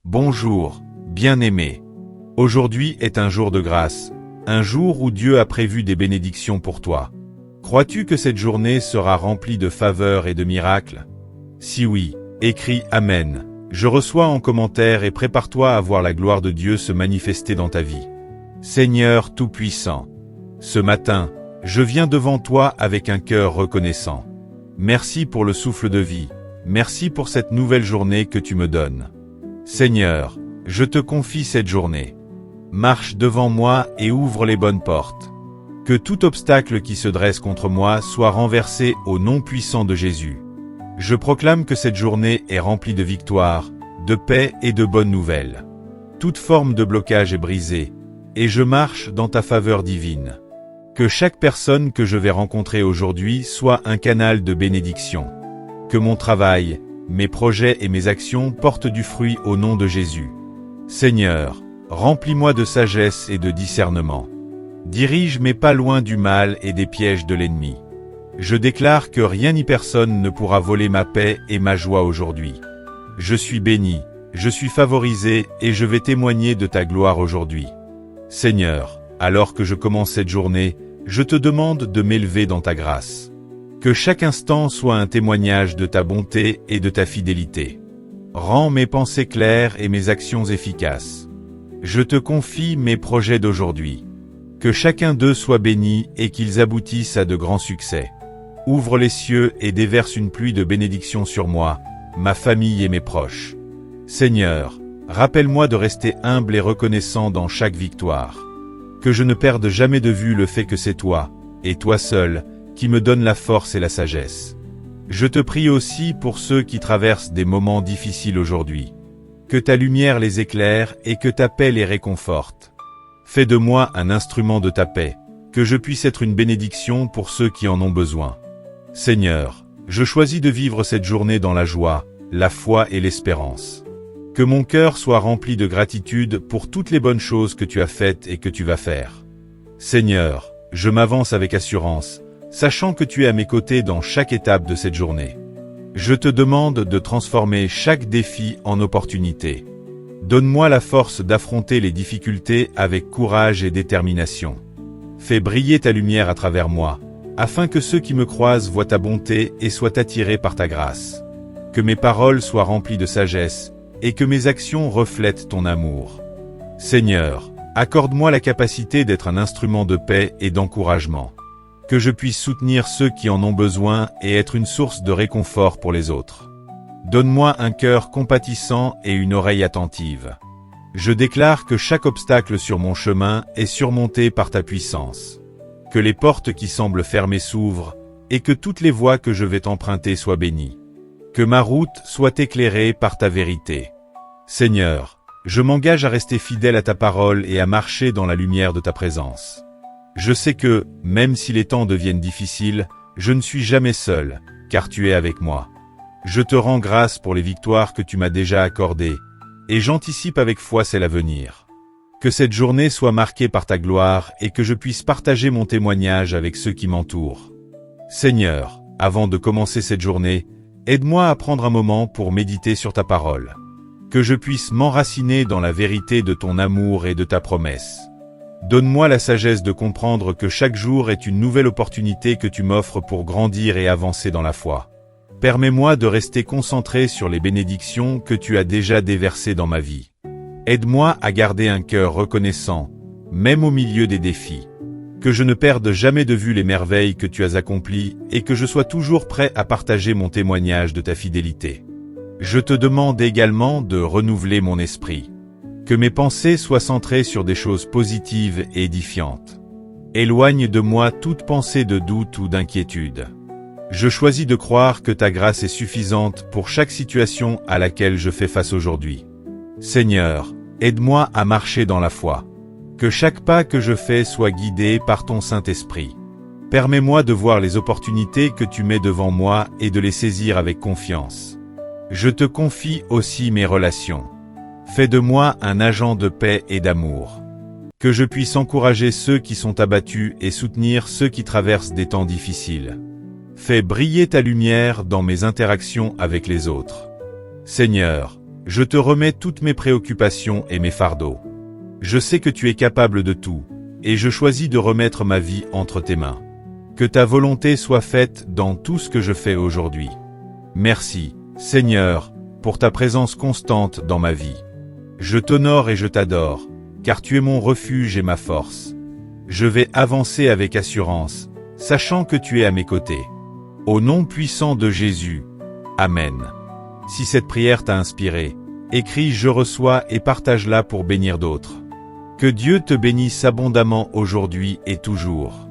Bonjour, bien-aimé. Aujourd'hui est un jour de grâce, un jour où Dieu a prévu des bénédictions pour toi. Crois-tu que cette journée sera remplie de faveurs et de miracles? Si oui, écris Amen. Je reçois en commentaire et prépare-toi à voir la gloire de Dieu se manifester dans ta vie. Seigneur Tout-Puissant, ce matin, je viens devant toi avec un cœur reconnaissant. Merci pour le souffle de vie, merci pour cette nouvelle journée que tu me donnes. Seigneur, je te confie cette journée. Marche devant moi et ouvre les bonnes portes. Que tout obstacle qui se dresse contre moi soit renversé au nom puissant de Jésus. Je proclame que cette journée est remplie de victoire, de paix et de bonnes nouvelles. Toute forme de blocage est brisée, et je marche dans ta faveur divine. Que chaque personne que je vais rencontrer aujourd'hui soit un canal de bénédiction. Que mon travail, mes projets et mes actions portent du fruit au nom de Jésus. Seigneur, remplis-moi de sagesse et de discernement. Dirige mes pas loin du mal et des pièges de l'ennemi. Je déclare que rien ni personne ne pourra voler ma paix et ma joie aujourd'hui. Je suis béni, je suis favorisé et je vais témoigner de ta gloire aujourd'hui. Seigneur, alors que je commence cette journée, je te demande de m'élever dans ta grâce. Que chaque instant soit un témoignage de ta bonté et de ta fidélité. Rends mes pensées claires et mes actions efficaces. Je te confie mes projets d'aujourd'hui. Que chacun d'eux soit béni et qu'ils aboutissent à de grands succès. Ouvre les cieux et déverse une pluie de bénédictions sur moi, ma famille et mes proches. Seigneur, rappelle-moi de rester humble et reconnaissant dans chaque victoire. Que je ne perde jamais de vue le fait que c'est toi, et toi seul, qui me donne la force et la sagesse. Je te prie aussi pour ceux qui traversent des moments difficiles aujourd'hui. Que ta lumière les éclaire et que ta paix les réconforte. Fais de moi un instrument de ta paix, que je puisse être une bénédiction pour ceux qui en ont besoin. Seigneur, je choisis de vivre cette journée dans la joie, la foi et l'espérance. Que mon cœur soit rempli de gratitude pour toutes les bonnes choses que tu as faites et que tu vas faire. Seigneur, je m'avance avec assurance, sachant que tu es à mes côtés dans chaque étape de cette journée. Je te demande de transformer chaque défi en opportunité. Donne-moi la force d'affronter les difficultés avec courage et détermination. Fais briller ta lumière à travers moi, afin que ceux qui me croisent voient ta bonté et soient attirés par ta grâce. Que mes paroles soient remplies de sagesse, et que mes actions reflètent ton amour. Seigneur, accorde-moi la capacité d'être un instrument de paix et d'encouragement. Que je puisse soutenir ceux qui en ont besoin et être une source de réconfort pour les autres. Donne-moi un cœur compatissant et une oreille attentive. Je déclare que chaque obstacle sur mon chemin est surmonté par ta puissance. Que les portes qui semblent fermées s'ouvrent, et que toutes les voies que je vais emprunter soient bénies. Que ma route soit éclairée par ta vérité. Seigneur, je m'engage à rester fidèle à ta parole et à marcher dans la lumière de ta présence. Je sais que, même si les temps deviennent difficiles, je ne suis jamais seul, car tu es avec moi. Je te rends grâce pour les victoires que tu m'as déjà accordées, et j'anticipe avec foi celles à venir. Que cette journée soit marquée par ta gloire et que je puisse partager mon témoignage avec ceux qui m'entourent. Seigneur, avant de commencer cette journée, aide-moi à prendre un moment pour méditer sur ta parole. Que je puisse m'enraciner dans la vérité de ton amour et de ta promesse. Donne-moi la sagesse de comprendre que chaque jour est une nouvelle opportunité que tu m'offres pour grandir et avancer dans la foi. Permets-moi de rester concentré sur les bénédictions que tu as déjà déversées dans ma vie. Aide-moi à garder un cœur reconnaissant, même au milieu des défis. Que je ne perde jamais de vue les merveilles que tu as accomplies et que je sois toujours prêt à partager mon témoignage de ta fidélité. Je te demande également de renouveler mon esprit. Que mes pensées soient centrées sur des choses positives et édifiantes. Éloigne de moi toute pensée de doute ou d'inquiétude. Je choisis de croire que ta grâce est suffisante pour chaque situation à laquelle je fais face aujourd'hui. Seigneur, aide-moi à marcher dans la foi. Que chaque pas que je fais soit guidé par ton Saint-Esprit. Permets-moi de voir les opportunités que tu mets devant moi et de les saisir avec confiance. Je te confie aussi mes relations. Fais de moi un agent de paix et d'amour. Que je puisse encourager ceux qui sont abattus et soutenir ceux qui traversent des temps difficiles. Fais briller ta lumière dans mes interactions avec les autres. Seigneur, Je te remets toutes mes préoccupations et mes fardeaux. Je sais que tu es capable de tout, et je choisis de remettre ma vie entre tes mains. Que ta volonté soit faite dans tout ce que je fais aujourd'hui. Merci, Seigneur, pour ta présence constante dans ma vie. Je t'honore et je t'adore, car tu es mon refuge et ma force. Je vais avancer avec assurance, sachant que tu es à mes côtés. Au nom puissant de Jésus. Amen. Si cette prière t'a inspiré, écris « Je reçois » et partage-la pour bénir d'autres. Que Dieu te bénisse abondamment aujourd'hui et toujours.